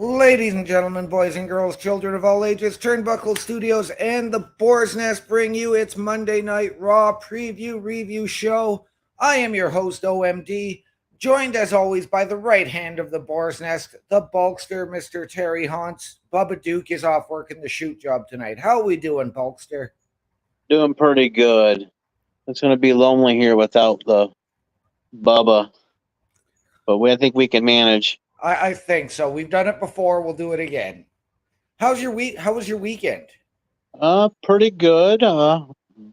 Ladies and gentlemen, boys and girls, children of all ages, Turnbuckle Studios and the Boars Nest bring you its Monday Night Raw preview review show. I am your host, OMD, joined as always by the right hand of the Boars Nest, the Bulkster, Mr. Terry Haunts. Bubba Duke is off working the shoot job tonight. How are we doing, Bulkster? Doing pretty good. It's going to be lonely here without the Bubba, but I think we can manage. I think so. We've done it before. We'll do it again. How's your week? How was your weekend? Pretty good.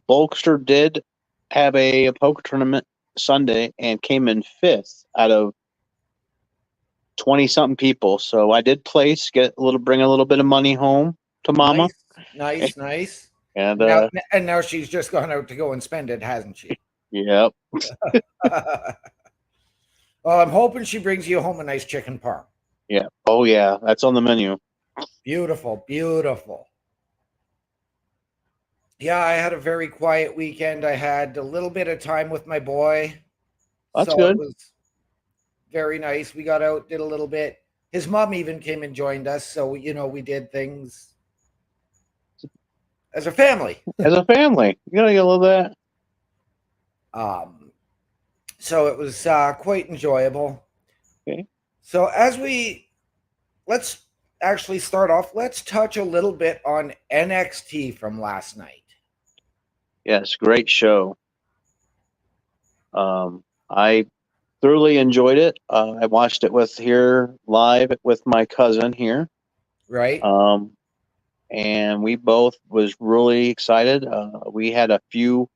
Bulkster did have a poker tournament Sunday and came in fifth out of 20 something people. So I did place, bring a little bit of money home to Mama. Nice. And Now she's just gone out to go and spend it, hasn't she? Yep. Well, I'm hoping she brings you home a nice chicken parm. Yeah. Oh yeah, that's on the menu. Beautiful. Yeah, I had a very quiet weekend. I had a little bit of time with my boy. That's So good. it was very nice. We got out, did a little bit. His mom even came and joined us. So, we did things as a family. As a family, you gotta love that. So it was quite enjoyable. Okay. So let's actually start off. Let's touch a little bit on NXT from last night. Yes, great show. I thoroughly enjoyed it. I watched it live with my cousin here. Right. And we both was really excited. We had a few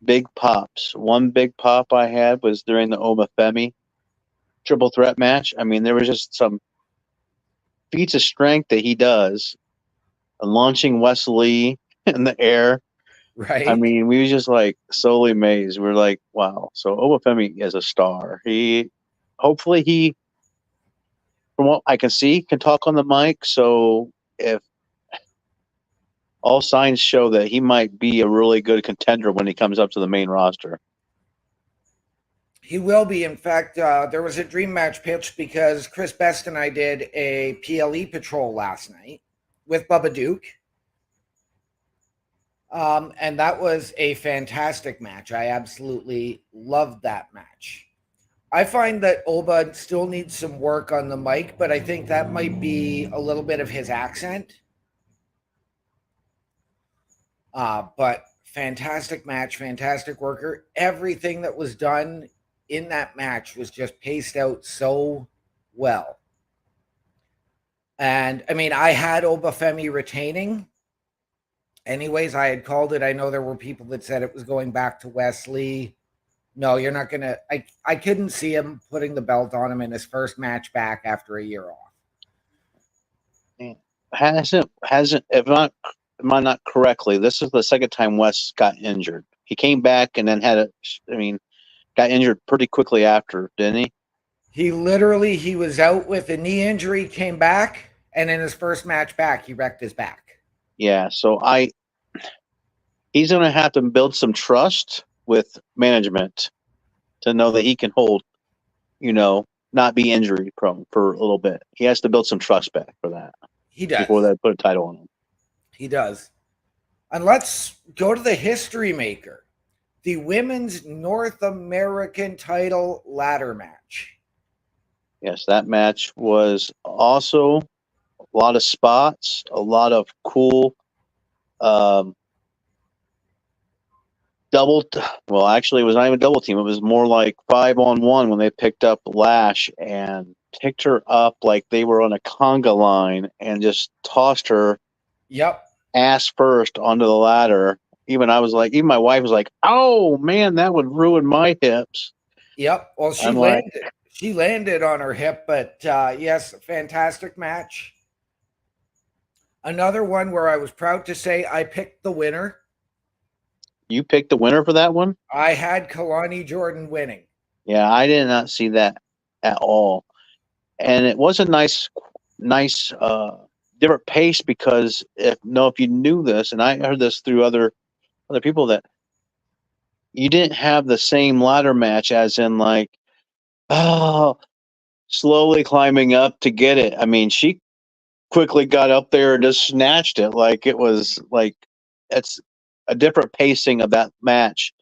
big pops. One big pop I had was during the Obafemi triple threat match. I mean, there was just some feats of strength that he does, launching Wesley in the air. Right. I mean, we was just like solely amazed. We're like, wow. So Obafemi is a star. Hopefully he, from what I can see, can talk on the mic. So if all signs show that he might be a really good contender when he comes up to the main roster. He will be. In fact, there was a dream match pitched because Chris Best and I did a PLE patrol last night with Bubba Duke. And that was a fantastic match. I absolutely loved that match. I find that Oba still needs some work on the mic, but I think that might be a little bit of his accent. But fantastic match, fantastic worker. Everything that was done in that match was just paced out so well. And I mean, I had Obafemi retaining. Anyways, I had called it. I know there were people that said it was going back to Wesley. No, you're not gonna. I couldn't see him putting the belt on him in his first match back after a year off. Hasn't if not am I not correctly, this is the second time Wes got injured. He came back and then got injured pretty quickly after, didn't he? He was out with a knee injury, came back, and in his first match back, he wrecked his back. Yeah, so he's gonna have to build some trust with management to know that he can hold, not be injury prone for a little bit. He has to build some trust back for that. He does. Before they put a title on him. He does. And let's go to the history maker, the women's North American title ladder match. Yes, that match was also a lot of spots, a lot of cool actually it was not even double team. It was more like 5-on-1 when they picked up Lash and picked her up like they were on a conga line and just tossed her ass first onto the ladder. Even my wife was like, oh man, that would ruin my hips. Yep. Well, she landed on her hip, but yes, fantastic match. Another one where I was proud to say I picked the winner. You picked the winner for that one? I had Kalani Jordan winning. Yeah, I did not see that at all. And it was a nice different pace because if you knew this, and I heard this through other people, that you didn't have the same ladder match as in like, oh, slowly climbing up to get it. I mean, she quickly got up there and just snatched it. Like it was like it's a different pacing of that match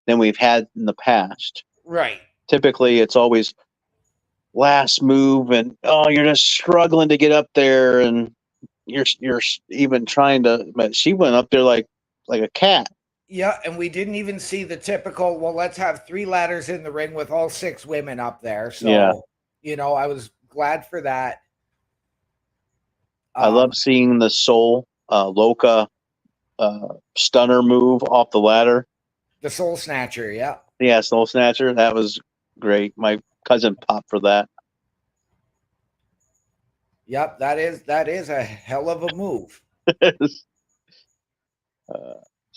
than we've had in the past. Right. Typically, it's always last move, and oh, you're just struggling to get up there, and you're even trying to. But she went up there like a cat. Yeah, and we didn't even see the typical, well, let's have 3 ladders in the ring with all 6 women up there. Yeah. So, I was glad for that. I love seeing the Soul Loka stunner move off the ladder. The Soul Snatcher, yeah. Yeah, Soul Snatcher. That was great. My cousin popped for that. Yep, that is a hell of a move.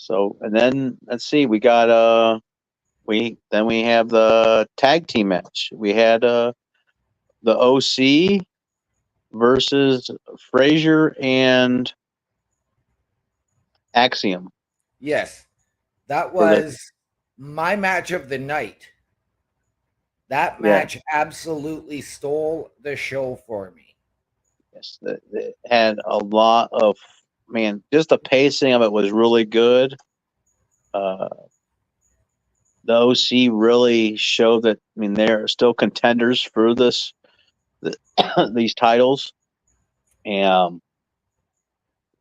So, and then let's see, we got we have the tag team match. We had the OC versus Frazier and Axiom. Yes. That was my match of the night. That match absolutely stole the show for me. Yes, it had a lot of, man, just the pacing of it was really good. The OC really showed that. I mean, they're still contenders for these titles. And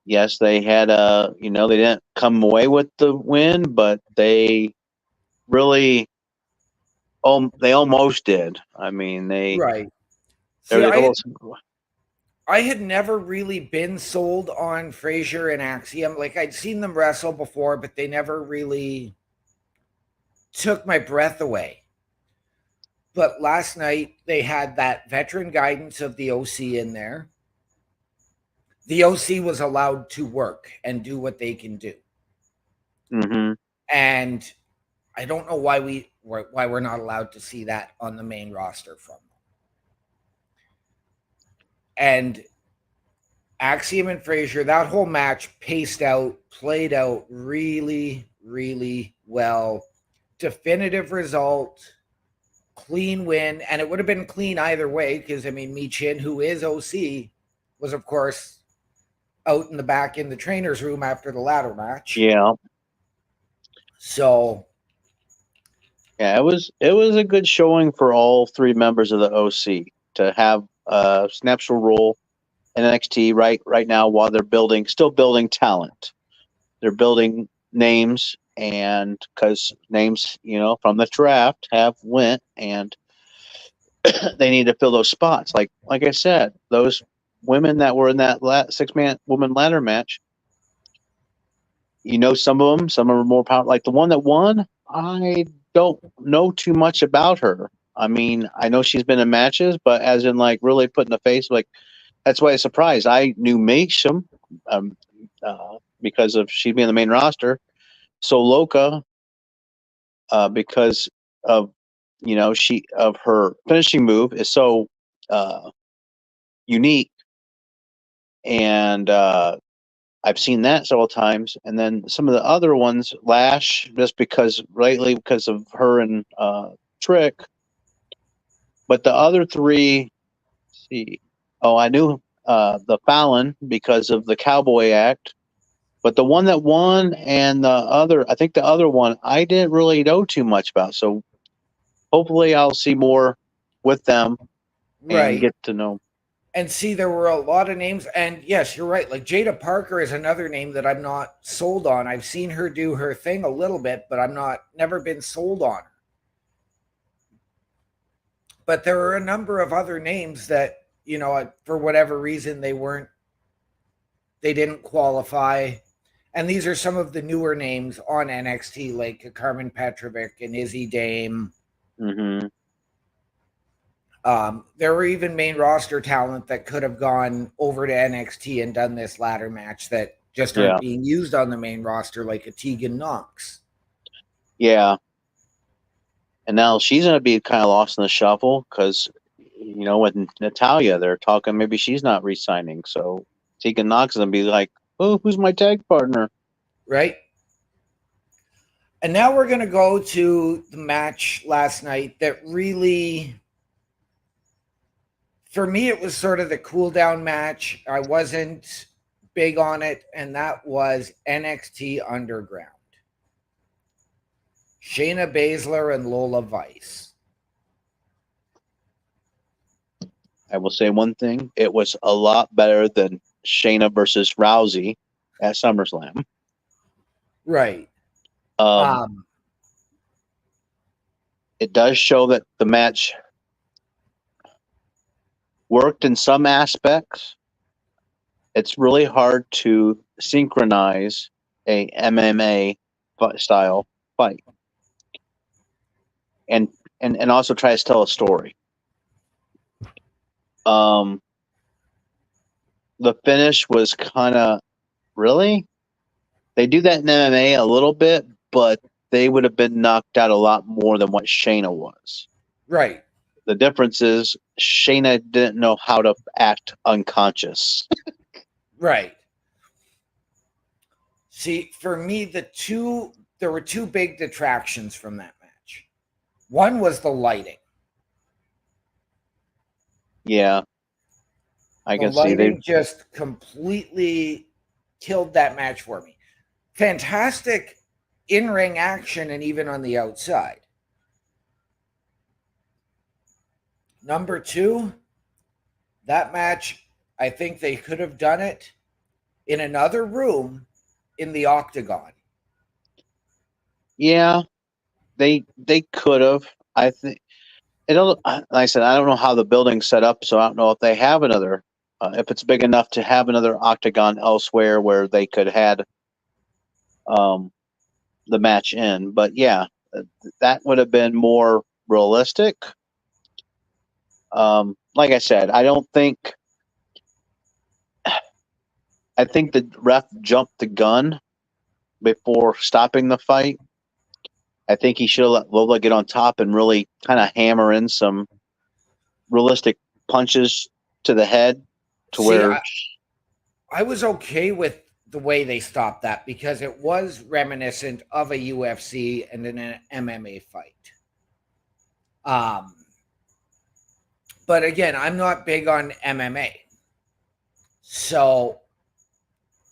yes, they had they didn't come away with the win, but they really, they almost did. I mean, Right. They See, were close. I had never really been sold on Frazier and Axiom. Like I'd seen them wrestle before, but they never really took my breath away. But last night they had that veteran guidance of the OC in there. The OC was allowed to work and do what they can do. Mm-hmm. And I don't know why we're not allowed to see that on the main roster from them. And Axiom and Frazier, that whole match paced out, played out really, really well. Definitive result, clean win, and it would have been clean either way because, I mean, Michin, who is OC, was, of course, out in the back in the trainer's room after the ladder match. Yeah. So, yeah, it was a good showing for all 3 members of the OC to have a snapshot role in NXT right now while they're still building talent. They're building names, and because names, from the draft have went, and they need to fill those spots. Like I said, those women that were in that 6-man woman ladder match, some of them are more powerful. Like the one that won, I don't know too much about her. I mean, I know she's been in matches, but as in like really putting the face, like that's why I was surprised. I knew Masham because of she being the main roster. So Loka, because of her finishing move is so unique, and I've seen that several times. And then some of the other ones, Lash, just because of her and Trick. But the other 3, see, I knew the Fallon because of the Cowboy Act. But the one that won and I think the other one, I didn't really know too much about. So hopefully I'll see more with them and get to know. And see, there were a lot of names. And yes, you're right. Like Jada Parker is another name that I'm not sold on. I've seen her do her thing a little bit, but never been sold on her. But there are a number of other names that, for whatever reason, they didn't qualify. And these are some of the newer names on NXT, like Carmen Petrovic and Izzy Dame. Mm-hmm. There were even main roster talent that could have gone over to NXT and done this ladder match that just aren't being used on the main roster, like a Tegan Knox. Yeah. And now she's going to be kind of lost in the shuffle because, with Natalya, they're talking maybe she's not re-signing. So Tegan Knox is going to be like, oh, who's my tag partner? Right. And now we're going to go to the match last night that really for me, it was sort of the cool down match. I wasn't big on it, and that was NXT Underground. Shayna Baszler and Lola Vice. I will say one thing. It was a lot better than Shayna versus Rousey at SummerSlam. Right. It does show that the match worked in some aspects. It's really hard to synchronize a MMA style fight and also try to tell a story. The finish was kind of really. They do that in MMA a little bit, but they would have been knocked out a lot more than what Shayna was. Right. The difference is Shayna didn't know how to act unconscious. Right. See, for me, there were two big detractions from that match. One was the lighting. Yeah. I can see the lighting just completely killed that match for me. Fantastic in-ring action and even on the outside. Number two, that match, I think they could have done it in another room in the Octagon. Yeah, they could have. I think like I said, I don't know how the building's set up, so I don't know if they have another. If it's big enough to have another Octagon elsewhere where they could had the match in. But yeah, that would have been more realistic. Like I said, I think the ref jumped the gun before stopping the fight. I think he should have let Lola get on top and really kind of hammer in some realistic punches to the head to where I was okay with the way they stopped that because it was reminiscent of a UFC and an MMA fight. But again, I'm not big on MMA. So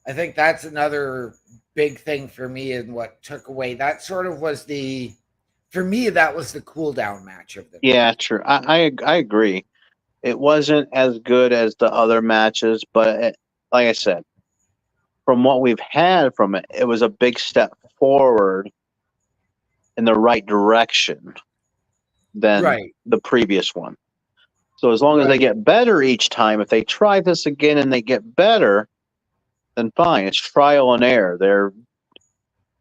I think that's another big thing for me and what took away. That sort of was for me, that was the cool down match of the night. Yeah, true. I agree. It wasn't as good as the other matches, but like I said, from what we've had from it, it was a big step forward in the right direction than the previous one. So as long as they get better each time, if they try this again and they get better, then fine. It's trial and error. They're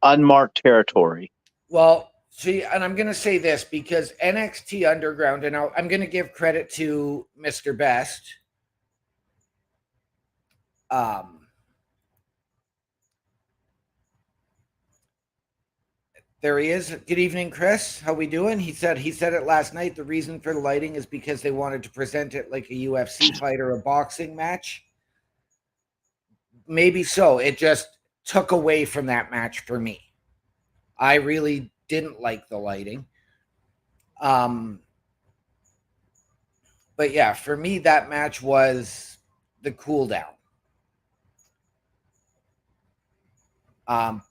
unmarked territory. Well, see, and I'm going to say this because NXT Underground, and I'm going to give credit to Mr. Best. There he is. Good evening, Chris. How we doing? He said it last night. The reason for the lighting is because they wanted to present it like a UFC fight or a boxing match. Maybe so. It just took away from that match for me. I really didn't like the lighting. But yeah, for me, that match was the cool down.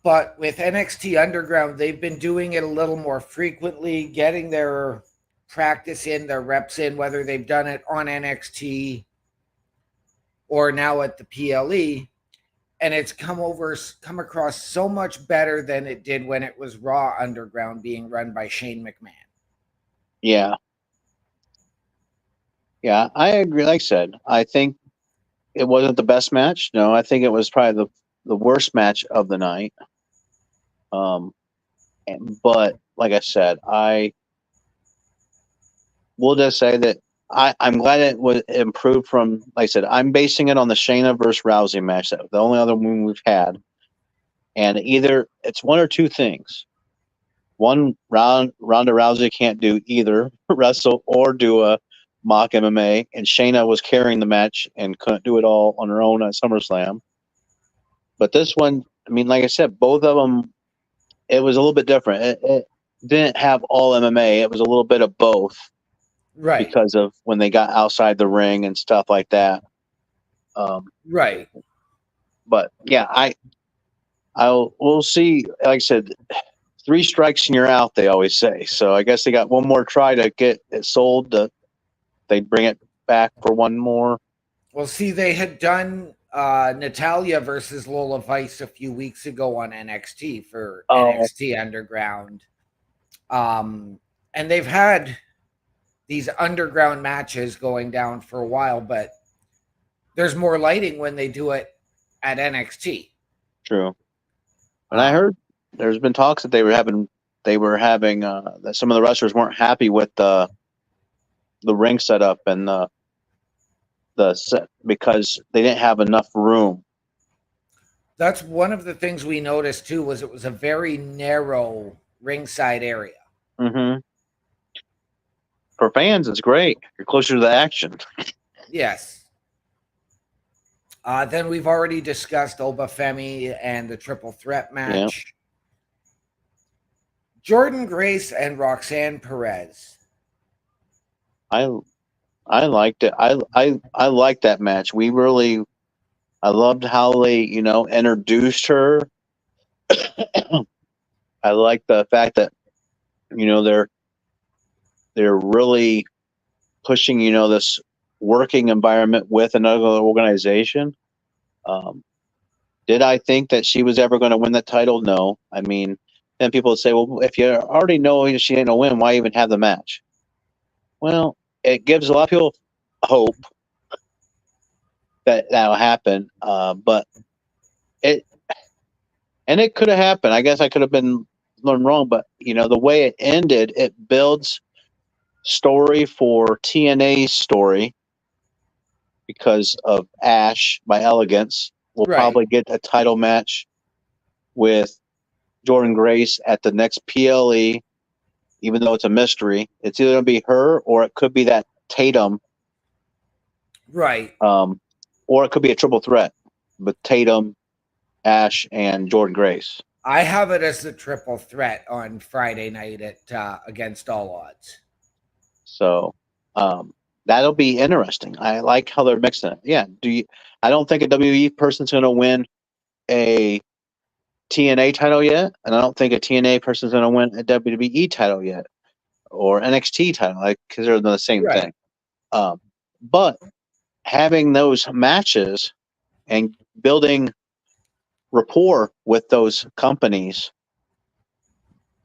But with NXT Underground, they've been doing it a little more frequently, getting their practice in, their reps in, whether they've done it on NXT or now at the PLE. And it's come across so much better than it did when it was Raw Underground being run by Shane McMahon. Yeah. Yeah, I agree. Like I said, I think it wasn't the best match. No, I think it was probably the worst match of the night. But like I said, I will just say that I'm glad it was improved from, like I said, I'm basing it on the Shayna versus Rousey match, the only other one we've had. And either it's one or two things. One, Ronda Rousey can't do either wrestle or do a mock MMA, and Shayna was carrying the match and couldn't do it all on her own at SummerSlam. But this one, I mean, like I said, both of them, it was a little bit different. It didn't have all MMA. It was a little bit of both. Right. because of when they got outside the ring and stuff like that. Right. But yeah, we'll see. Like I said, 3 strikes and you're out, they always say. So I guess they got one more try to get it sold. They bring it back for one more. Well, see, they had done Natalia versus Lola Vice a few weeks ago on NXT for Oh, NXT Underground. And they've had these underground matches going down for a while, but there's more lighting when they do it at NXT. true. And I heard there's been talks that they were having that some of the wrestlers weren't happy with the ring setup and the set because they didn't have enough room. That's one of the things we noticed too, was it was a very narrow ringside area. Mm-hmm. For fans, it's great. You're closer to the action. Yes. Then we've already discussed Oba Femi and the triple threat match. Yeah. Jordan Grace and Roxanne Perez. I liked it. I liked that match. I loved how they, introduced her. I like the fact that, they're really pushing, this working environment with another organization. Did I think that she was ever going to win that title? No. I mean, then people would say, well, if you already know she ain't going to win, why even have the match? Well, it gives a lot of people hope that that'll happen. But it could have happened. I guess I could have been learned wrong, but the way it ended, it builds story for TNA's story because of Ash by Elegance. We'll probably get a title match with Jordan Grace at the next PLE, even though it's a mystery. It's either going to be her or it could be that Tatum. Right. Or it could be a triple threat with Tatum, Ash, and Jordan Grace. I have it as the triple threat on Friday night at Against All Odds. So that'll be interesting. I like how they're mixing it. Yeah. I don't think a WWE person's going to win a TNA title yet, and I don't think a TNA person's going to win a WWE title yet, or NXT title, because they're the same thing. But having those matches and building rapport with those companies,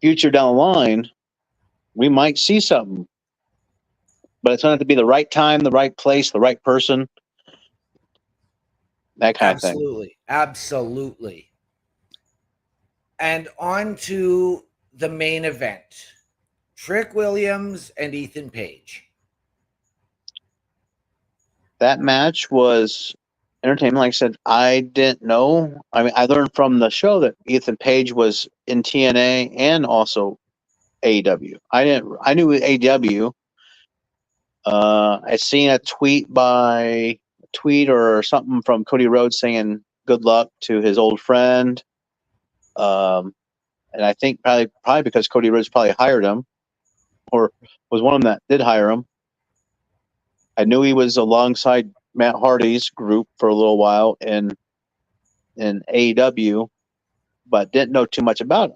future down the line, we might see something. But it's going to have to be the right time, the right place, the right person, that kind of thing. Absolutely. And on to the main event. Trick Williams and Ethan Page. That match was entertainment. Like I said, I didn't know. I mean, I learned from the show that Ethan Page was in TNA and also AEW. I knew AEW. I seen a tweet or something from Cody Rhodes saying good luck to his old friend. And I think probably because Cody Rhodes probably hired him, or was one of them that did hire him. I knew he was alongside Matt Hardy's group for a little while in AEW, but didn't know too much about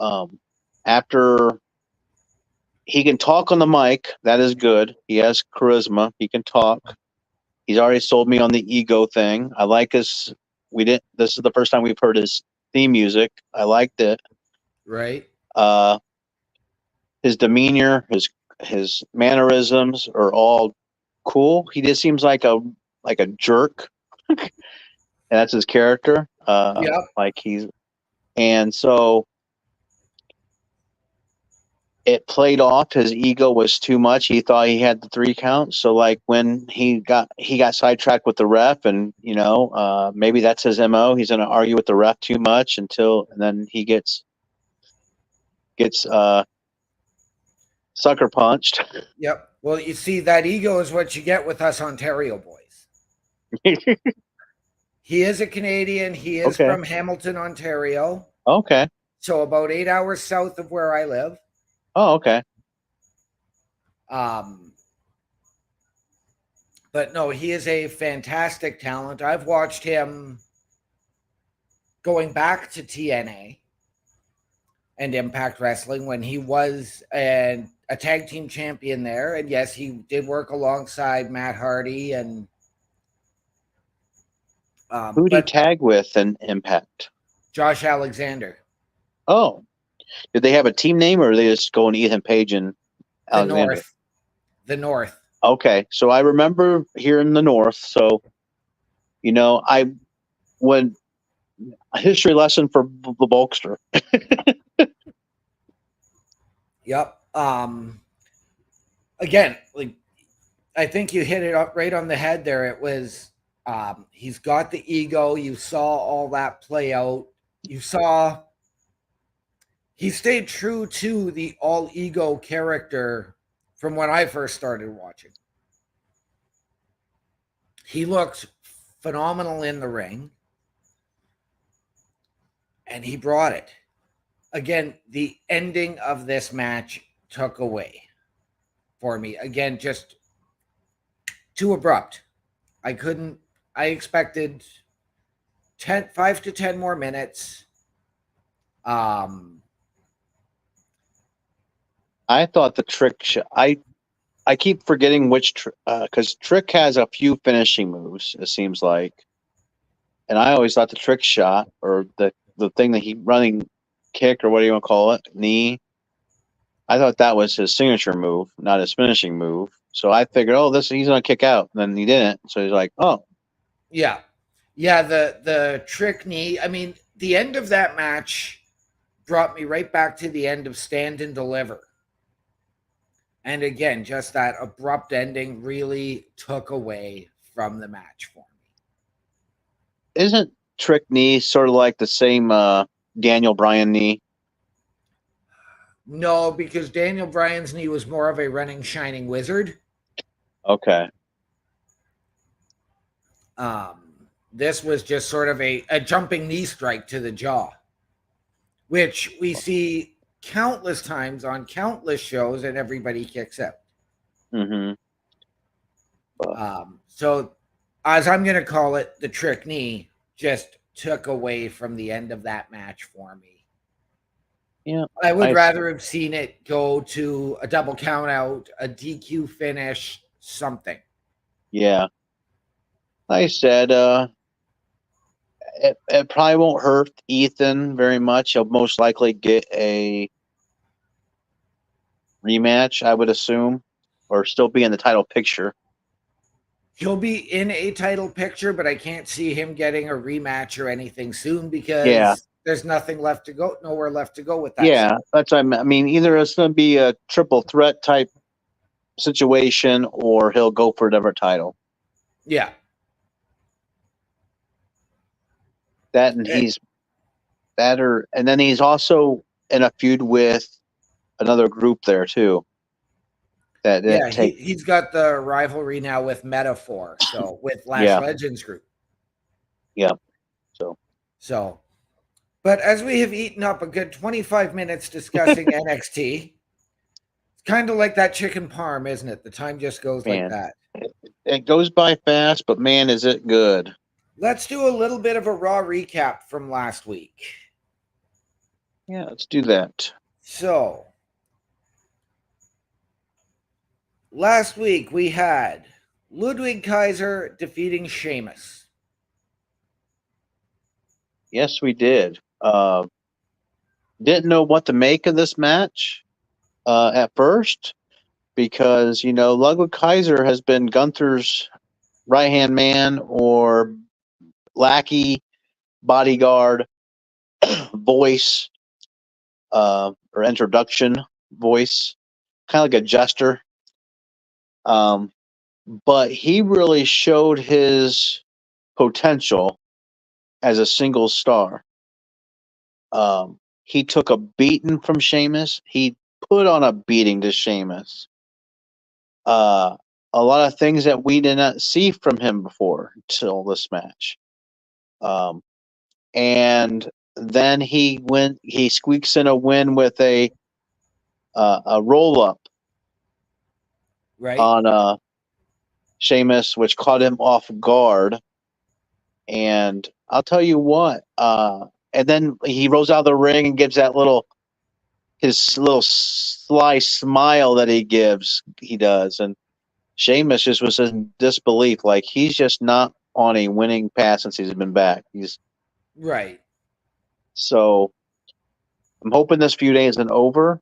him. After he can talk on the mic, that is good. He has charisma. He can talk. He's already sold me on the ego thing. I like his. This is the first time we've heard his theme music. I liked it. Right. His demeanor, his mannerisms are all cool. He just seems like a jerk, and that's his character. And so it played off. His ego was too much. He thought he had the 3 count. So when he got sidetracked with the ref, and maybe that's his MO. He's going to argue with the ref too much and then he gets sucker punched. Yep. Well, you see, that ego is what you get with us Ontario boys. He is a Canadian. He is from Hamilton, Ontario. Okay. So about 8 hours south of where I live. Oh, okay. Um, but no, he is a fantastic talent. I've watched him going back to TNA and Impact Wrestling when he was a tag team champion there. And yes, he did work alongside Matt Hardy and Who'd he but tag with in Impact? Josh Alexander. Oh, did they have a team name, or are they just going Ethan Page and The Alexander? North. The North. Okay, so I remember here in the North. So, I went a history lesson for the Bulkster. Yep. Again, like I think you hit it up right on the head there. It was he's got the ego. You saw all that play out. You saw he stayed true to the all ego character from when I first started watching. He looked phenomenal in the ring and he brought it. Again, the ending of this match took away for me. Again, just too abrupt. I expected 5 to 10 more minutes. I thought the Trick. I keep forgetting which because Trick has a few finishing moves. It seems like, and I always thought the Trick shot or the thing that he running kick or what do you want to call it, knee. I thought that was his signature move, not his finishing move. So I figured, oh, he's gonna kick out. And then he didn't. So he's like, oh, Yeah. Yeah, the trick knee. I mean, the end of that match brought me right back to the end of Stand and Deliver. And again, just that abrupt ending really took away from the match for me. isn't Trick knee sort of like the same Daniel Bryan knee? No, because Daniel Bryan's knee was more of a running shining wizard. Okay. This was just sort of a jumping knee strike to the jaw, which we see countless times on countless shows, and everybody kicks out. Mm-hmm. So, as I'm going to call it, the trick knee just took away from the end of that match for me. Yeah, I would rather have seen it go to a double count out, a DQ finish, something. Yeah. Like I said, it probably won't hurt Ethan very much. He'll most likely get a rematch, I would assume, or still be in the title picture. He'll be in a title picture, but I can't see him getting a rematch or anything soon because there's nothing left to go, nowhere left to go with that. Yeah, that's what I mean. Either it's going to be a triple threat type situation, or he'll go for a different title. Yeah. That and he's better, and then he's also in a feud with another group there too. He's got the rivalry now with Metaphor, so with Lash Legends Group. Yeah. So, but as we have eaten up a good 25 minutes discussing NXT, it's kind of like that chicken parm, isn't it? The time just goes like that. It goes by fast, but man, is it good. Let's do a little bit of a Raw recap from last week. Yeah, let's do that. So, last week we had Ludwig Kaiser defeating Sheamus. Yes, we did. Didn't know what to make of this match at first because, Ludwig Kaiser has been Gunther's right-hand man or lackey, bodyguard, voice, or introduction voice, kind of like a jester. But he really showed his potential as a single star. He took a beating from Sheamus. He put on a beating to Sheamus. A lot of things that we did not see from him before until this match. And then he squeaks in a win with a roll up Right. on Sheamus, which caught him off guard. And I'll tell you what, and then he rolls out of the ring and gives his little sly smile that he does. And Sheamus just was in disbelief. Like, he's just not on a winning path since he's been back. Right. So I'm hoping this feud isn't over.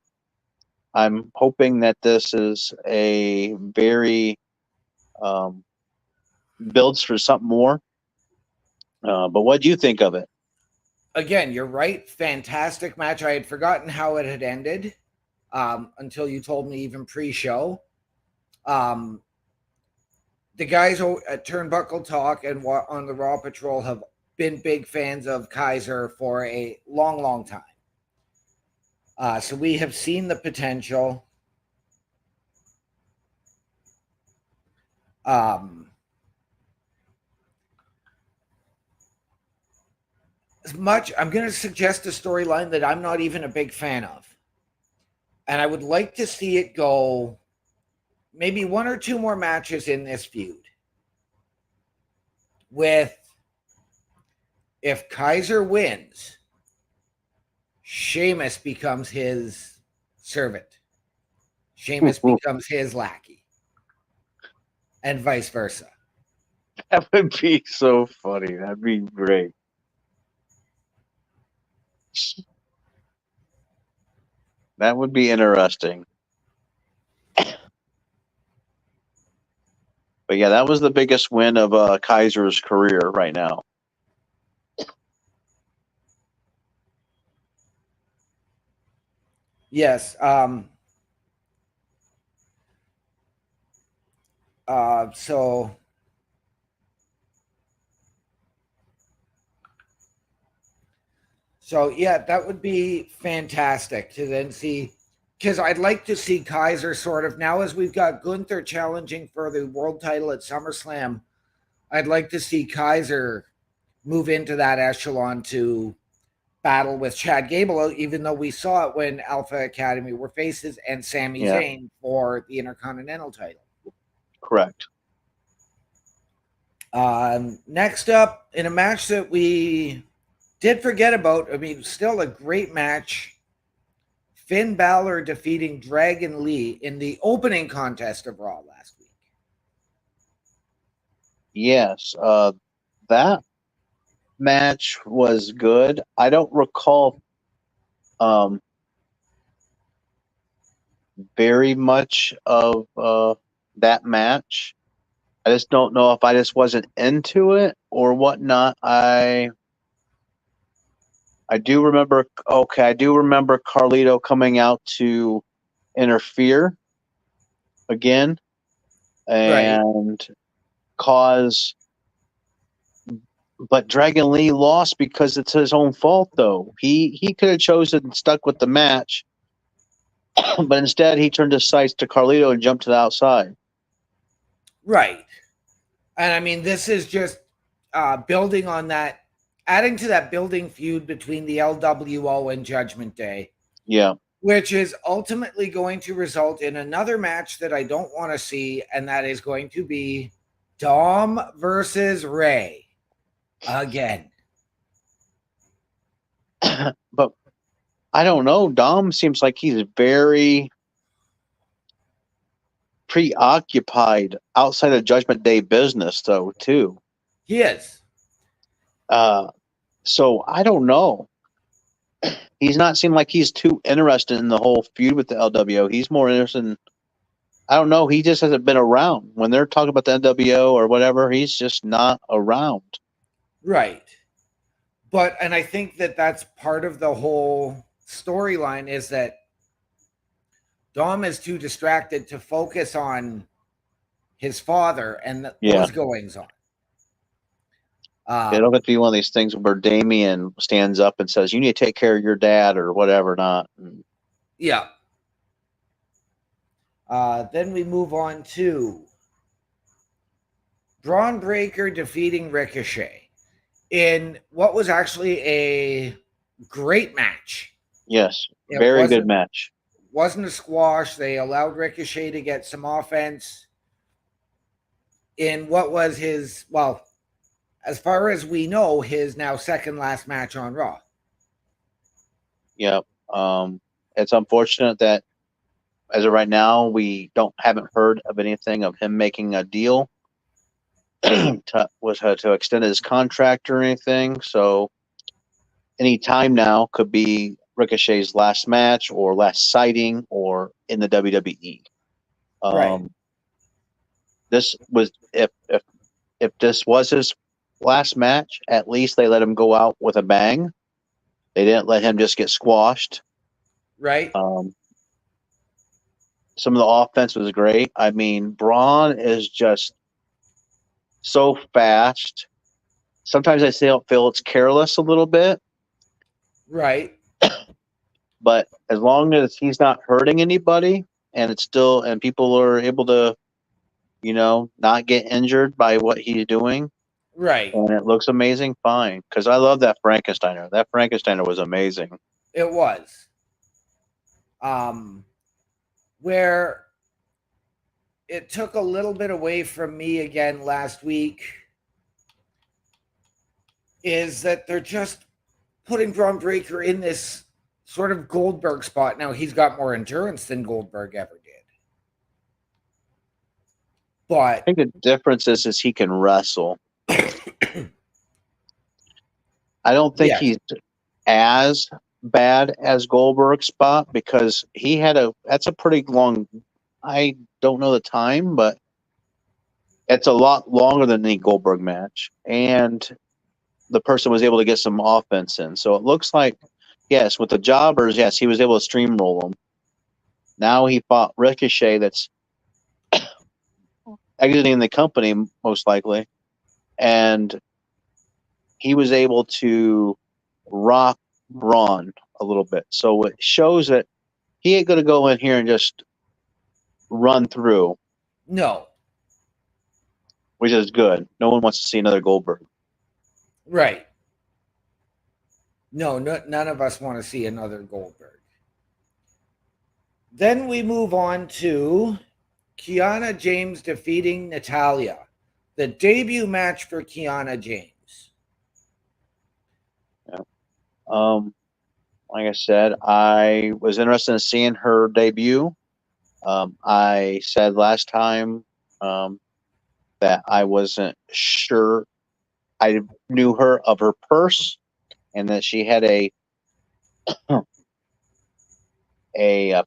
I'm hoping that this is a very builds for something more. But what do you think of it? Again, you're right. Fantastic match. I had forgotten how it had ended until you told me even pre-show. The guys at Turnbuckle Talk and on the Raw Patrol have been big fans of Kaiser for a long, long time. So we have seen the potential. As much, I'm going to suggest a storyline that I'm not even a big fan of. And I would like to see it go maybe one or two more matches in this feud. With, if Kaiser wins, Sheamus becomes his servant. Sheamus becomes his lackey. And vice versa. That would be so funny. That'd be great. That would be interesting. But yeah, that was the biggest win of Kaiser's career right now. Yes. So yeah, that would be fantastic to then see, because I'd like to see Kaiser sort of, now as we've got Gunther challenging for the world title at SummerSlam, I'd like to see Kaiser move into that echelon to battle with Chad Gable, even though we saw it when Alpha Academy were faces, and Sami Zayn for the Intercontinental title. Correct. Next up, in a match that we did forget about, I mean, still a great match, Finn Balor defeating Dragon Lee in the opening contest of Raw last week. Yes, that match was good. I don't recall very much of that match. I just don't know if I just wasn't into it or whatnot. I do remember. Okay, I do remember Carlito coming out to interfere again and cause. But Dragon Lee lost because it's his own fault, though. He could have chosen and stuck with the match, but instead he turned his sights to Carlito and jumped to the outside. Right. And I mean, this is just building on that, adding to that building feud between the LWO and Judgment Day. Yeah. Which is ultimately going to result in another match that I don't want to see, and that is going to be Dom versus Ray again. But I don't know. Dom seems like he's very preoccupied outside of Judgment Day business, though, too. He is. So I don't know. He's not seemed like he's too interested in the whole feud with the LWO. He's more interested in, I don't know, he just hasn't been around. When they're talking about the NWO or whatever, he's just not around. Right. But, and I think that that's part of the whole storyline, is that Dom is too distracted to focus on his father and those goings on. It'll get to be one of these things where Damien stands up and says, "You need to take care of your dad," or whatever. Not. Yeah. Then we move on to Braun Breaker defeating Ricochet in what was actually a great match. Yes, very good match. wasn't a squash. They allowed Ricochet to get some offense in what was his, well, as far as we know, his now second last match on Raw. Yep. It's unfortunate that as of right now, we haven't heard of anything of him making a deal to extend his contract or anything. So any time now could be Ricochet's last match or last sighting or in the WWE. Right. This was if this was his last match, at least they let him go out with a bang. They didn't let him just get squashed. Right. Some of the offense was great. I mean, Braun is just so fast. Sometimes I feel it's careless a little bit. Right. But as long as he's not hurting anybody and people are able to, not get injured by what he's doing. Right. And it looks amazing, fine. Because I love that Frankensteiner. That Frankensteiner was amazing. It was. Where it took a little bit away from me again last week is that they're just putting Braun Breaker in this sort of Goldberg spot. Now, he's got more endurance than Goldberg ever did. But I think the difference is he can wrestle. I don't think he's as bad as Goldberg's spot because that's a pretty long, I don't know the time, but it's a lot longer than the Goldberg match. And the person was able to get some offense in. So it looks like, yes, with the jobbers, yes, he was able to steamroll them. Now he fought Ricochet that's exiting the company, most likely. And he was able to rock Braun a little bit. So it shows that he ain't going to go in here and just run through. No. Which is good. No one wants to see another Goldberg. Right. No, none of us want to see another Goldberg. Then we move on to Kiana James defeating Natalya. The debut match for Kiana James. Yeah. Like I said, I was interested in seeing her debut. I said last time that I wasn't sure. I knew her of her purse and that she had a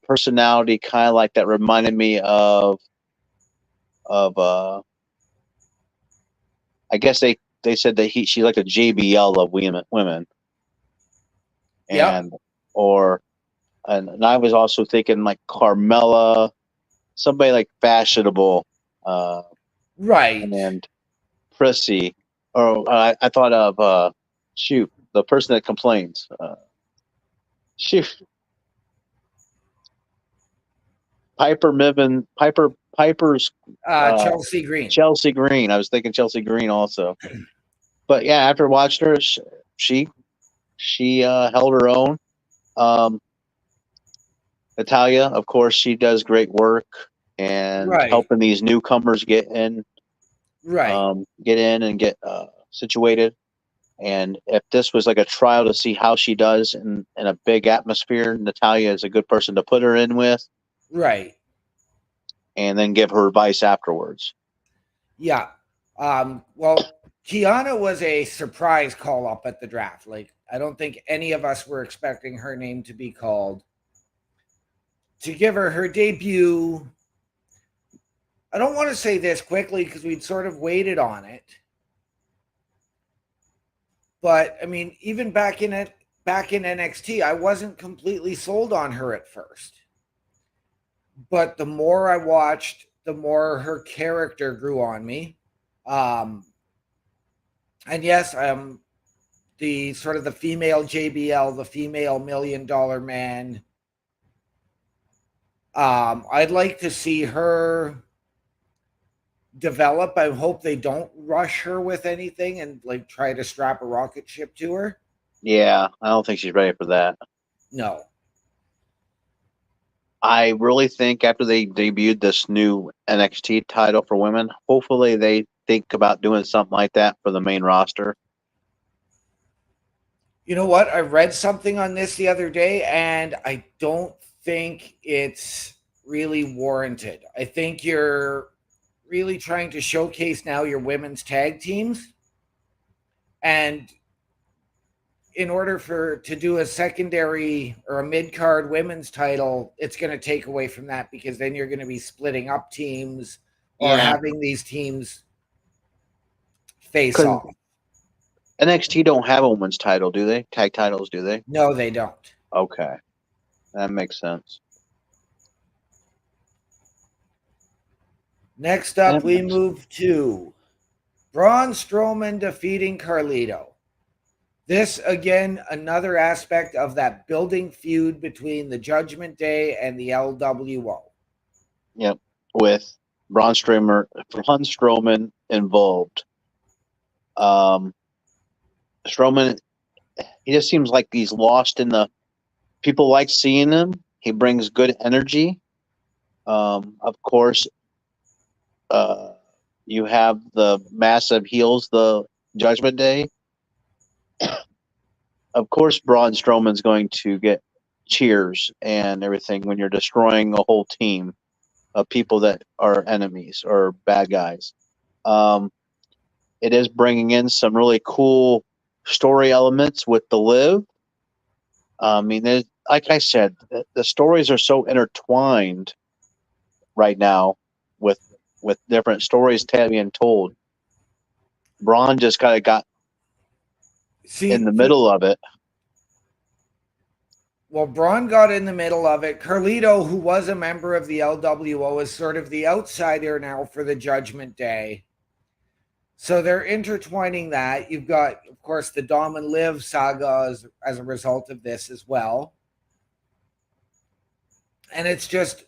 personality kind of like that reminded me of I guess they said that she's like a JBL of women. And and I was also thinking like Carmella, somebody like fashionable, right, and prissy. Or I thought of the person that complains. Piper's Chelsea Green. Chelsea Green. I was thinking Chelsea Green also. But yeah, after watching her, she held her own. Natalya, of course, she does great work and helping these newcomers get in, and get situated. And if this was like a trial to see how she does in a big atmosphere, Natalya is a good person to put her in with. Right. And then give her advice afterwards. Yeah. Well, Kiana was a surprise call up at the draft. Like, I don't think any of us were expecting her name to be called. To give her debut, I don't want to say this quickly because we'd sort of waited on it. But I mean, even back in NXT, I wasn't completely sold on her at first. But the more I watched, the more her character grew on me. And yes, the sort of the female JBL, the female $1 million man. I'd like to see her develop. I hope they don't rush her with anything and like try to strap a rocket ship to her. Yeah, I don't think she's ready for that. No. I really think after they debuted this new NXT title for women, hopefully they think about doing something like that for the main roster. You know what? I read something on this the other day, and I don't think it's really warranted. I think you're really trying to showcase now your women's tag teams, and in order for to do a secondary or a mid-card women's title, it's going to take away from that, because then you're going to be splitting up teams or Yeah, having these teams face because off. NXT don't have a women's title, do they? Tag titles, do they? No, they don't. Okay, that makes sense. Next up, we move to Braun Strowman defeating Carlito. This, again, another aspect of that building feud between the Judgment Day and the LWO. Yep, with Braun Strowman involved. Strowman, he just seems like he's lost in the. People like seeing him. He brings good energy. Of course, you have the massive heels, the Judgment Day. Of course, Braun Strowman's going to get cheers and everything when you're destroying a whole team of people that are enemies or bad guys. It is bringing in some really cool story elements with the Liv. I mean, like I said, the stories are so intertwined right now with different stories being told. Braun just kind of got in the middle of it. Well, Braun got in the middle of it. Carlito, who was a member of the LWO, is sort of the outsider now for the Judgment Day. So they're intertwining that. You've got, of course, the Dom and Liv saga as a result of this as well. And it's just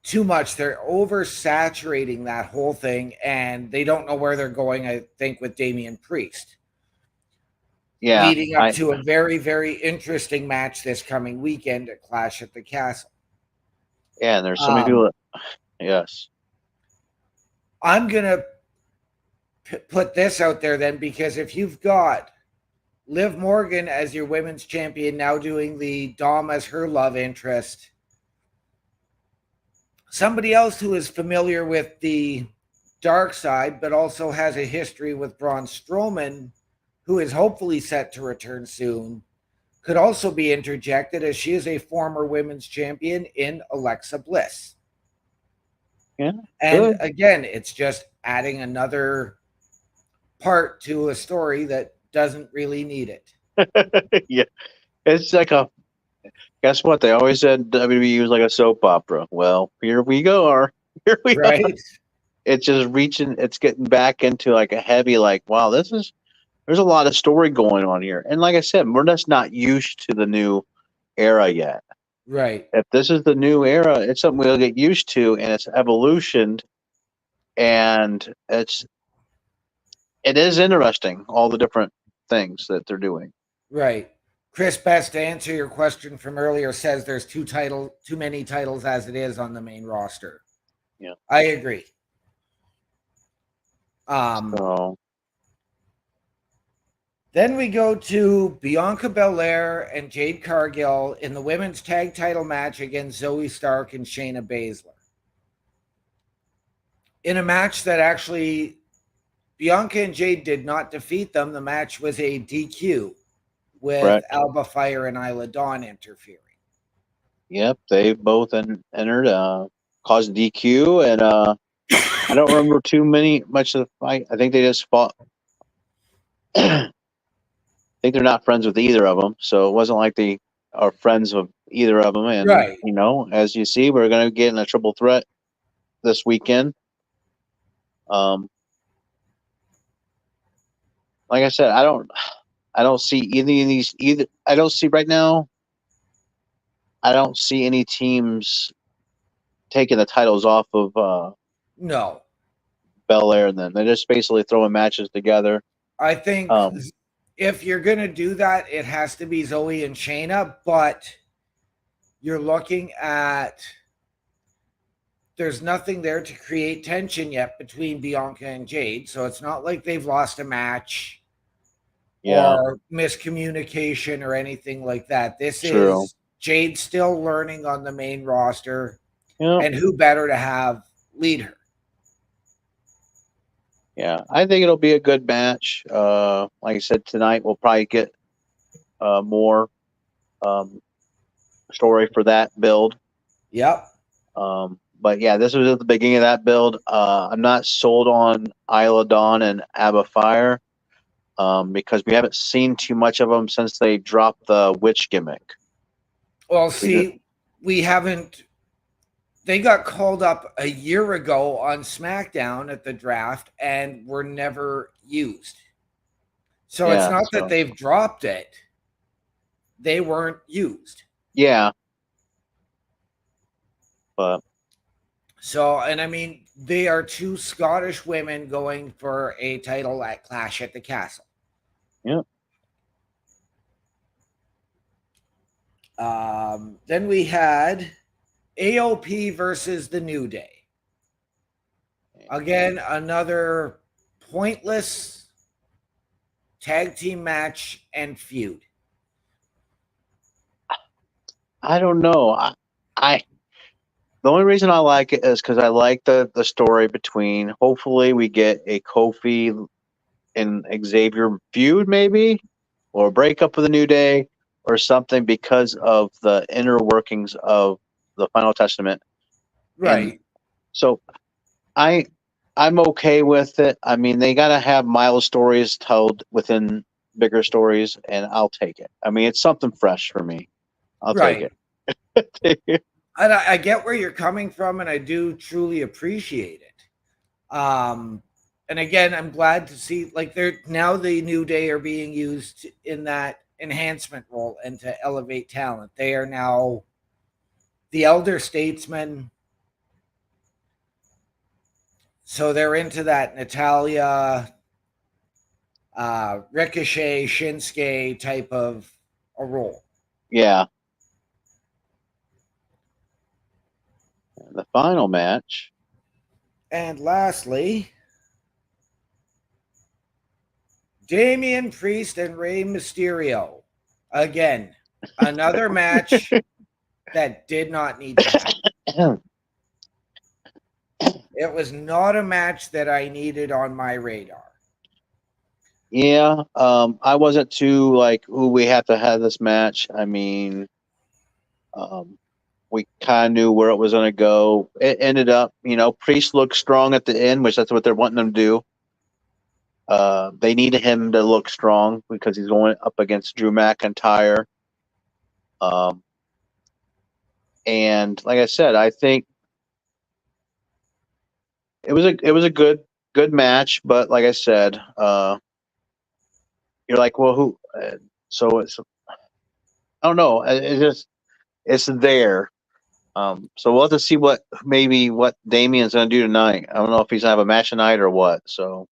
too much. They're oversaturating that whole thing, and they don't know where they're going, I think, with Damian Priest. Yeah. Leading up to a very, very interesting match this coming weekend at Clash at the Castle. Yeah, and there's so many people that, yes. I'm going to put this out there then, because if you've got Liv Morgan as your women's champion, now doing the Dom as her love interest, somebody else who is familiar with the dark side but also has a history with Braun Strowman, who is hopefully set to return soon, could also be interjected, as she is a former women's champion in Alexa Bliss. Yeah, and again, it's just adding another part to a story that doesn't really need it. Yeah, it's like a. Guess what? They always said WWE was like a soap opera. Well, here we go. Here we are. It's just reaching. It's getting back into like a heavy. Like, wow, there's a lot of story going on here. And like I said, we're just not used to the new era yet. Right. If this is the new era, it's something we'll get used to, and it's evolutioned, and it is interesting, all the different things that they're doing. Right. Chris Best, to answer your question from earlier, says there's too many titles as it is on the main roster. Yeah, I agree. Then we go to Bianca Belair and Jade Cargill in the women's tag title match against Zoe Stark and Shayna Baszler. In a match that actually Bianca and Jade did not defeat them. The match was a DQ with Alba Fire and Isla Dawn interfering. Yep, they both entered, caused DQ, and I don't remember much of the fight. I think they just fought. I think they're not friends with either of them, so it wasn't like they are friends with either of them. And you know, as you see, we're going to get in a triple threat this weekend. Like I said, I don't see either. I don't see right now. I don't see any teams taking the titles off of no Belair, and then they're just basically throwing matches together. I think if you're going to do that, it has to be Zoe and Shayna, but you're looking at there's nothing there to create tension yet between Bianca and Jade. So it's not like they've lost a match Yeah, or miscommunication or anything like that. This true. is Jade still learning on the main roster, Yeah, and who better to have lead her? yeah. I think it'll be a good match. Like I said, tonight we'll probably get more um, story for that build. Yep. But yeah, this was at the beginning of that build. I'm not sold on Isla Dawn and Abba Fire because we haven't seen too much of them since they dropped the witch gimmick. Well, see, we haven't. They got called up a year ago on SmackDown at the draft and were never used. So it's Yeah, not that so they've dropped it, they weren't used. yeah, but So, and I mean, they are two Scottish women going for a title at Clash at the Castle. yeah. Then we had AOP versus the New Day. Again, another pointless tag team match and feud. I don't know. I the only reason I like it is because I like the story between. Hopefully, we get a Kofi and Xavier feud, maybe, or a breakup of the New Day, or something because of the inner workings of the Final Testament. And Right. so I I'm okay with it. I mean, they got to have Miles stories told within bigger stories, and I'll take it. I mean, it's something fresh for me. I'll take Right. it. And I get where you're coming from, and I do truly appreciate it. And again, I'm glad to see like they're now the New Day are being used in that enhancement role and to elevate talent. They are now the elder statesmen. So they're into that Natalia, Ricochet, Shinsuke type of a role. Yeah. The final match. And lastly, Damian Priest and Rey Mysterio. Again, another match that did not need to happen. It was not a match that I needed on my radar. Yeah, I wasn't too like, "Ooh, we have to have this match." I mean, um, we kind of knew where it was going to go. It ended up, Priest looked strong at the end, which that's what they're wanting him to do. They needed him to look strong because he's going up against Drew McIntyre. Um, and like I said, I think it was a good match. But like I said, you're like, well, who? So it's I don't know. It's there. So we'll have to see what Damien's going to do tonight. I don't know if he's going to have a match tonight or what. So,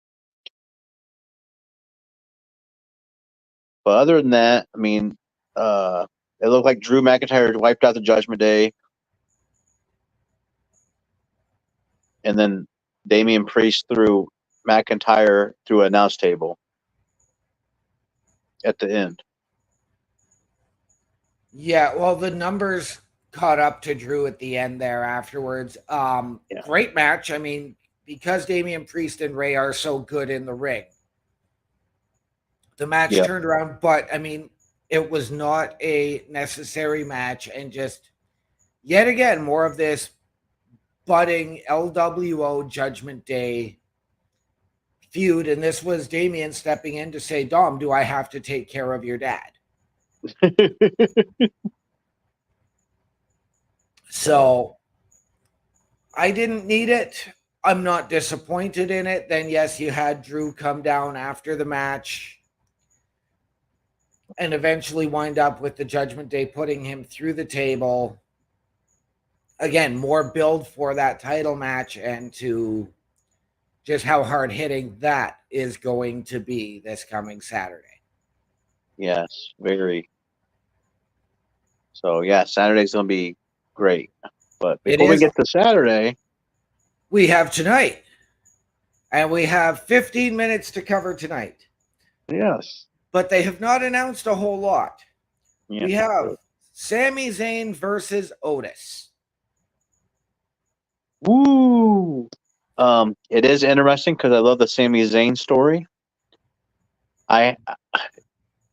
but other than that, I mean, it looked like Drew McIntyre wiped out the Judgment Day, and then Damian Priest threw McIntyre through an announce table at the end. Yeah, well, the numbers caught up to Drew at the end there afterwards. Yeah. Great match. I mean, because Damian Priest and Ray are so good in the ring, the match Yeah. turned around, but I mean, it was not a necessary match, and just yet again, more of this budding LWO Judgment Day feud. And this was Damian stepping in to say, Dom, do I have to take care of your dad? So I didn't need it. I'm not disappointed in it. Then, yes, you had Drew come down after the match and eventually wind up with the Judgment Day putting him through the table. Again, more build for that title match and to just how hard hitting that is going to be this coming Saturday. Yes, very. So yeah, Saturday's gonna be great. But It before we is. get to Saturday, We have tonight, and we have 15 minutes to cover tonight. yes, But they have not announced a whole lot. yeah, We have Sami Zayn versus Otis. woo. It is interesting because I love the Sami Zayn story. I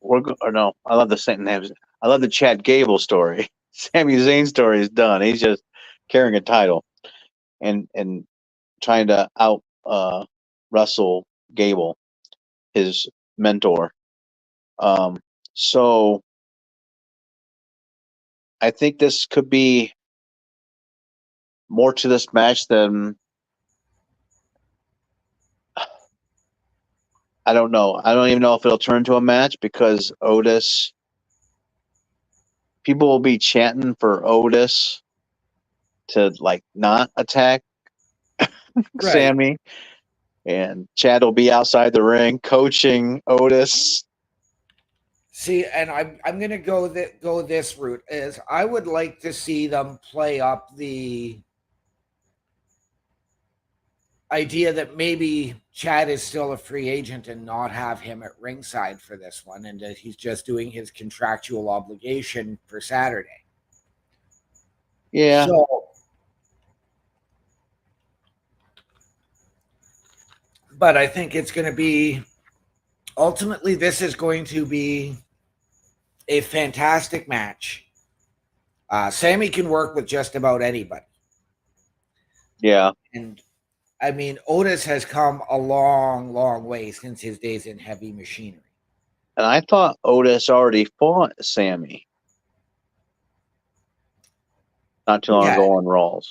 or no, I love the same names. I love the Chad Gable story. Sami Zayn story is done. He's just carrying a title and trying to out Russell Gable, his mentor. Um, so I think this could be more to this match than I don't know. I don't even know if it'll turn into a match because Otis. People will be chanting for Otis to like not attack Right. Sammy, and Chad will be outside the ring coaching Otis. See, and I'm gonna go this route is I would like to see them play up the idea that maybe Chad is still a free agent and not have him at ringside for this one, and that he's just doing his contractual obligation for Saturday. Yeah, So, but I think it's going to be ultimately this is going to be a fantastic match. Sammy can work with just about anybody, yeah. and I mean Otis has come a long, long way since his days in Heavy Machinery. And I thought Otis already fought Sammy not too He long had, ago on Rawls.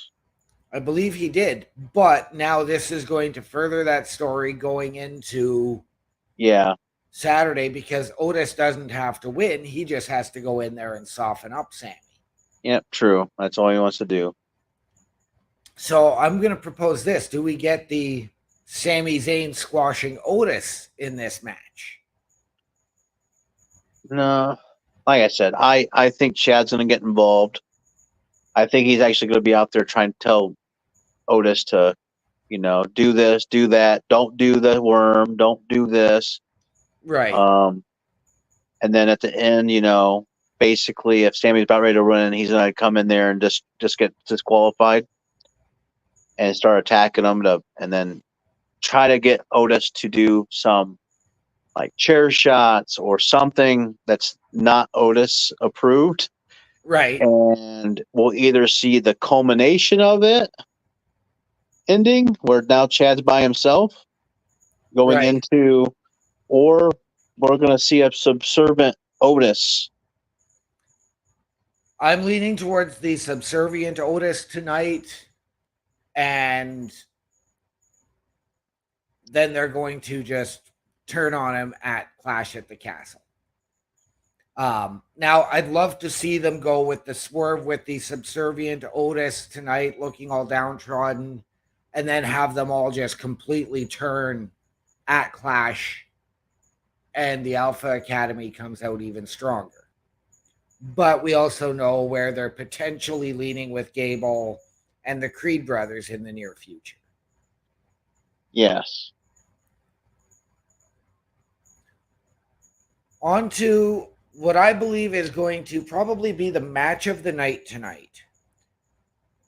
I believe he did, but now this is going to further that story going into Yeah, Saturday because Otis doesn't have to win. He just has to go in there and soften up Sammy. yep, true. That's all he wants to do. So I'm going to propose this. Do we get the Sami Zayn squashing Otis in this match? No, like I said, I think Chad's going to get involved. I think he's actually going to be out there trying to tell Otis to, do this, do that, don't do the worm, don't do this. Right. Um, and then at the end, basically, if Sammy's about ready to run, he's going to come in there and just get disqualified and start attacking him and then try to get Otis to do some like chair shots or something that's not Otis approved. Right. And we'll either see the culmination of it ending where now Chad's by himself going Right. into, or we're going to see a subservient Otis. I'm leaning towards the subservient Otis tonight, and then they're going to just turn on him at Clash at the Castle. Now, I'd love to see them go with the swerve with the subservient Otis tonight, looking all downtrodden, and then have them all just completely turn at Clash, and the Alpha Academy comes out even stronger. But we also know where they're potentially leaning with Gable and the Creed brothers in the near future. Yes. On to what I believe is going to probably be the match of the night tonight.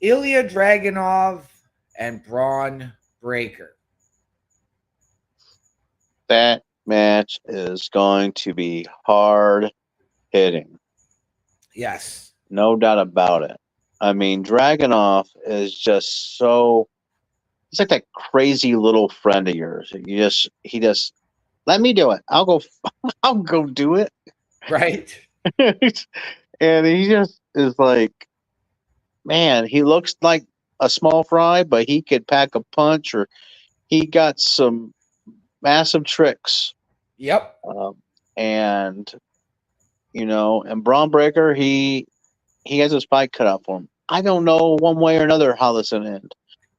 Ilya Dragunov and Braun Breaker. That match is going to be hard hitting. Yes. No doubt about it. I mean, Dragonoff is just so. It's like that crazy little friend of yours. He just let me do it. I'll go do it. Right? And he just is like, man, he looks like a small fry, but he could pack a punch, or he got some massive tricks. Yep. And and Braun Breaker, he has his fight cut out for him. I don't know one way or another how this will end.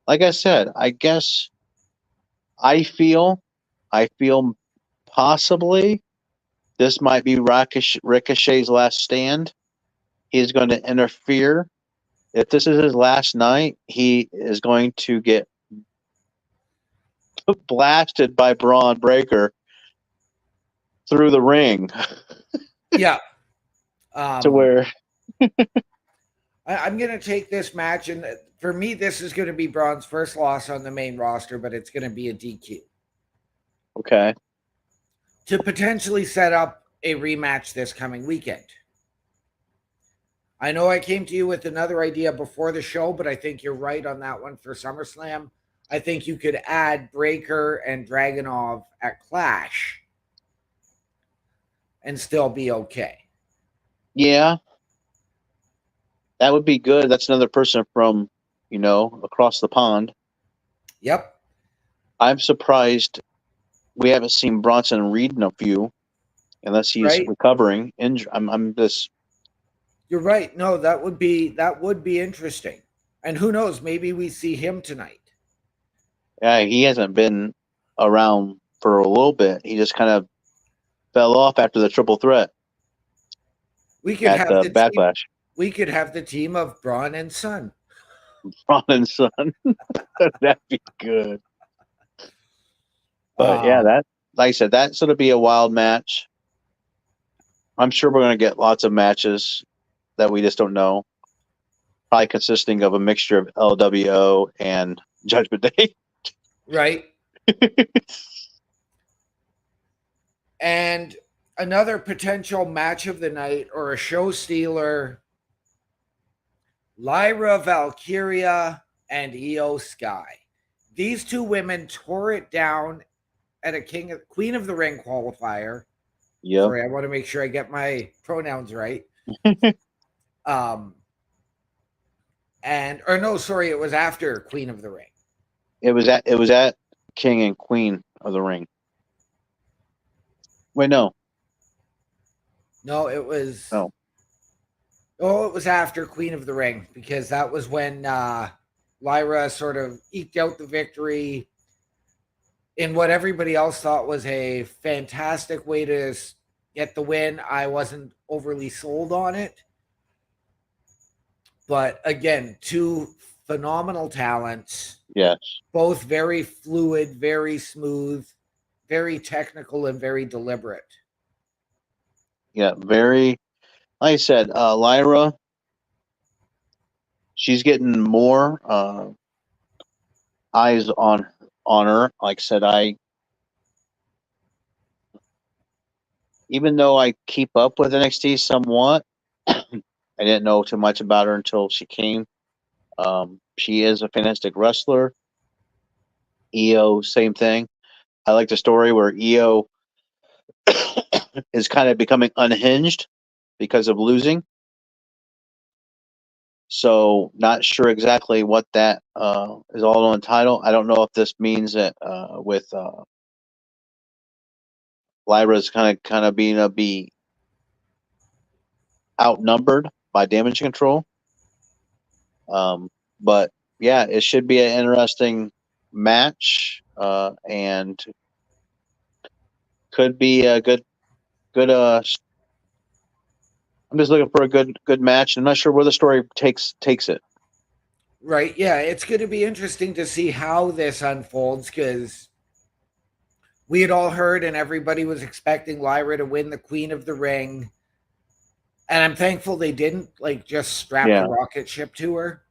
Like I said, I guess I feel possibly this might be Ricochet's last stand. he's going to interfere. If this is his last night, he is going to get blasted by Braun Breaker through the ring. Yeah. To where I'm going to take this match, and for me, this is going to be Braun's first loss on the main roster, but it's going to be a DQ. Okay. To potentially set up a rematch this coming weekend. I know I came to you with another idea before the show, but I think you're right on that one for SummerSlam. I think you could add Breaker and Dragunov at Clash and still be okay. Yeah. That would be good. That's another person from, across the pond. Yep. I'm surprised we haven't seen Bronson Reed in a few, unless he's recovering. I'm just. You're right. No, that would be interesting. And who knows? Maybe we see him tonight. Yeah, he hasn't been around for a little bit. He just kind of fell off after the triple threat. We could have the Backlash. We could have the team of Braun and Son. Braun and Son. That'd be good. But yeah, that, like I said, that's going to be a wild match. I'm sure we're going to get lots of matches that we just don't know. Probably consisting of a mixture of LWO and Judgment Day. Right. And another potential match of the night or a show stealer, Lyra Valkyria and Io Sky. These two women tore it down at a Queen of the Ring qualifier. Yep. Sorry, I want to make sure I get my pronouns right. It was after Queen of the Ring. It was at King and Queen of the Ring. Wait, no. No, it was. No. Oh, it was after Queen of the Ring, because that was when Lyra sort of eked out the victory in what everybody else thought was a fantastic way to get the win. I wasn't overly sold on it. But again, two phenomenal talents. Yes. Both very fluid, very smooth, very technical, and very deliberate. Yeah, very. Like I said, Lyra, she's getting more eyes on her. Like I said, even though I keep up with NXT somewhat, I didn't know too much about her until she came. She is a fantastic wrestler. Io, same thing. I like the story where Io is kind of becoming unhinged because of losing. So not sure exactly what that is all on title. I don't know if this means that with Lyra's kind of being be outnumbered by damage control. But yeah, it should be an interesting match and could be a good. I'm just looking for a good match. I'm not sure where the story takes it. Right. Yeah, it's going to be interesting to see how this unfolds, because we had all heard and everybody was expecting Lyra to win the Queen of the Ring. And I'm thankful they didn't just strap a rocket ship to her.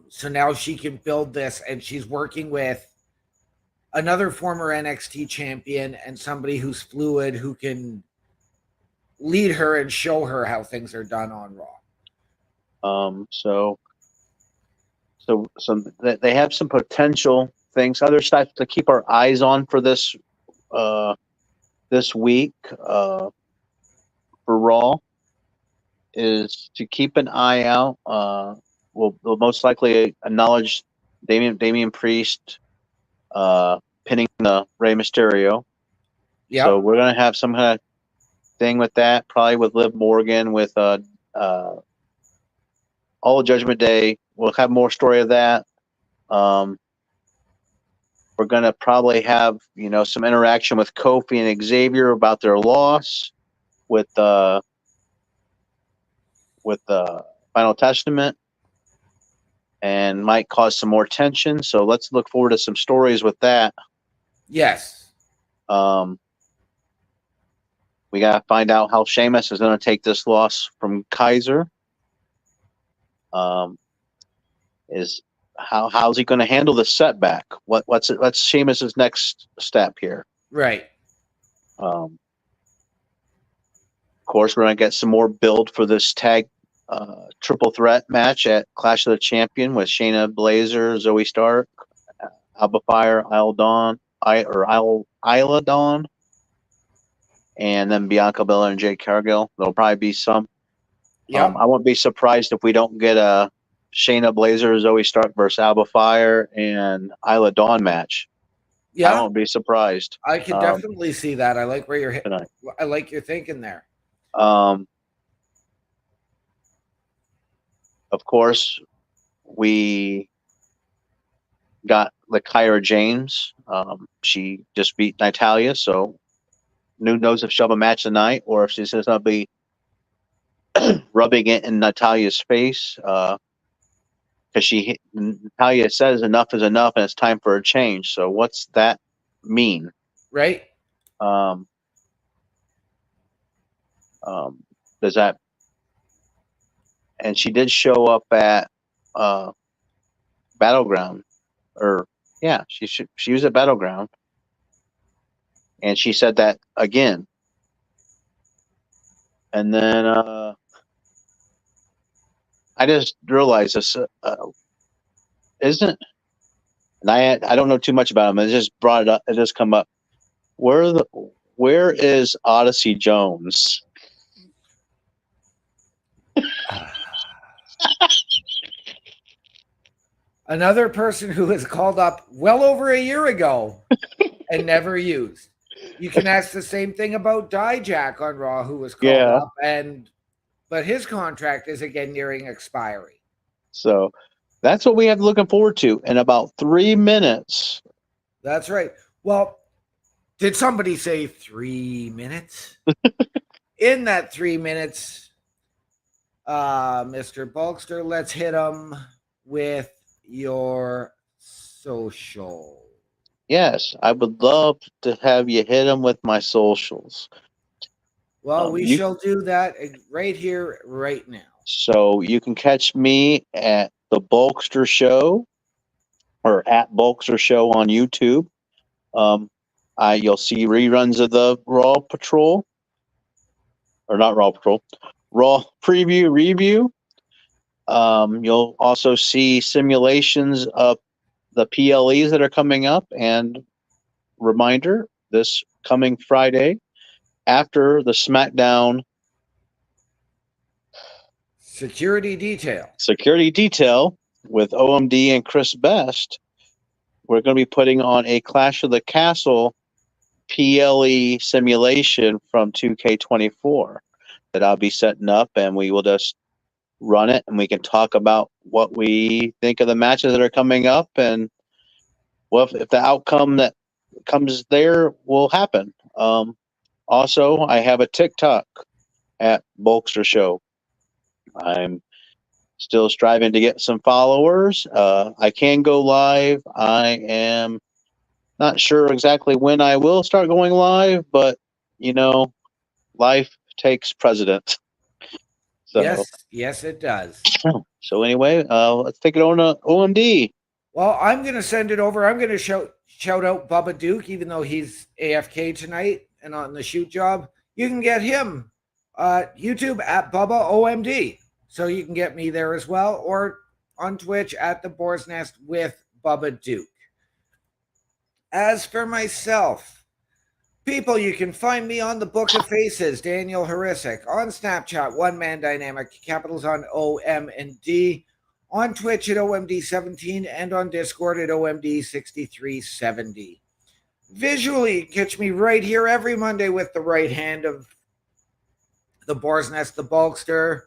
So now she can build this, and she's working with another former NXT champion and somebody who's fluid, who can lead her and show her how things are done on Raw. So they have some potential things, other stuff to keep our eyes on for this week for Raw is to keep an eye out. We'll most likely acknowledge Damian Priest pinning the Rey Mysterio. Yeah. So we're gonna have some kind of thing with that, probably with Liv Morgan, with all Judgment Day. We'll have more story of that. We're gonna probably have some interaction with Kofi and Xavier about their loss, with with the Final Testament and might cause some more tension. So let's look forward to some stories with that. Yes. We got to find out how Sheamus is going to take this loss from Kaiser. How's he going to handle the setback? What's Sheamus's next step here? Right. Of course, we're going to get some more build for this tag triple threat match at Clash of the Champion with Shayna Baszler, Zoe Stark, Alba Fire, Isla Dawn, and then Bianca Belair and Jade Cargill. There'll probably be some. Yeah. I won't be surprised if we don't get a Shayna Baszler, Zoe Stark versus Alba Fire and Isla Dawn match. Yeah. I won't be surprised. I can definitely see that. I like where you're hitting. Tonight. I like your thinking there. Of course, we got Kyra James. She just beat Natalia, so who knows if she'll have a match tonight or if she's going to be rubbing it in Natalia's face. Because Natalia says enough is enough and it's time for a change. So what's that mean? Right. Does that? And she did show up at Battleground, she was at Battleground, and she said that again. And then I just realized this isn't, and I don't know too much about him. I just brought it up. It just come up. Where is Odyssey Jones? Another person who was called up well over a year ago and never used. You can ask the same thing about Dijak on Raw, who was called up, but his contract is again nearing expiry. So that's what we have looking forward to in about 3 minutes. That's right. Well, did somebody say 3 minutes? In that 3 minutes, Mr. Bulkster, let's hit him with your social. Yes, I would love to have you hit him with my socials. Well, we shall do that right here, right now. So you can catch me at the Bulkster Show or at Bulkster Show on YouTube. You'll see reruns of the Raw Patrol, or not Raw Patrol, Raw Preview Review. You'll also see simulations of the PLEs that are coming up. And reminder, this coming Friday, after the SmackDown Security Detail with OMD and Chris Best, we're going to be putting on a Clash of the Castle PLE simulation from 2K24 that I'll be setting up, and we will just run it and we can talk about what we think of the matches that are coming up and if the outcome that comes there will happen. Also, I have a TikTok at Bulkster Show. I'm still striving to get some followers. I can go live. I am not sure exactly when I will start going live, but life takes precedence. So, yes, it does. So anyway, let's take it on to OMD. Well, I'm going to send it over. I'm going to shout out Bubba Duke, even though he's AFK tonight and on the shoot job. You can get him YouTube at Bubba OMD. So you can get me there as well, or on Twitch at the Boars Nest with Bubba Duke. As for myself, people, you can find me on the Book of Faces, Daniel Horisic, on Snapchat, One Man Dynamic, capitals on O, M, and D, on Twitch at OMD17, and on Discord at OMD6370. Visually, catch me right here every Monday with the right hand of the Boars Nest, the Bulkster,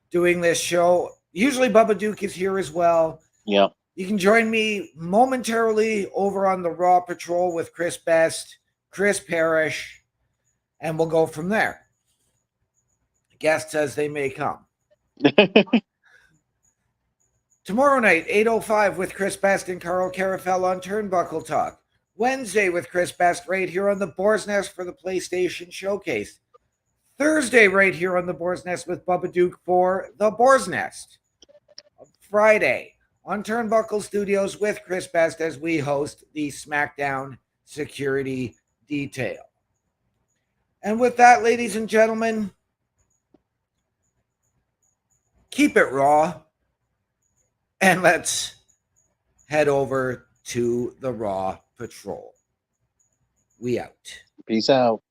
doing this show. Usually Bubba Duke is here as well. Yeah. You can join me momentarily over on the Raw Patrol with Chris Best, Chris Parrish, and we'll go from there. Guests as they may come. Tomorrow night, 8:05 with Chris Best and Carl Carafell on Turnbuckle Talk. Wednesday with Chris Best right here on the Boars Nest for the PlayStation Showcase. Thursday right here on the Boars Nest with Bubba Duke for the Boars Nest. Friday on Turnbuckle Studios with Chris Best as we host the SmackDown Security Detail. And with that, ladies and gentlemen, keep it raw. And let's head over to the Raw Patrol. We out. Peace out.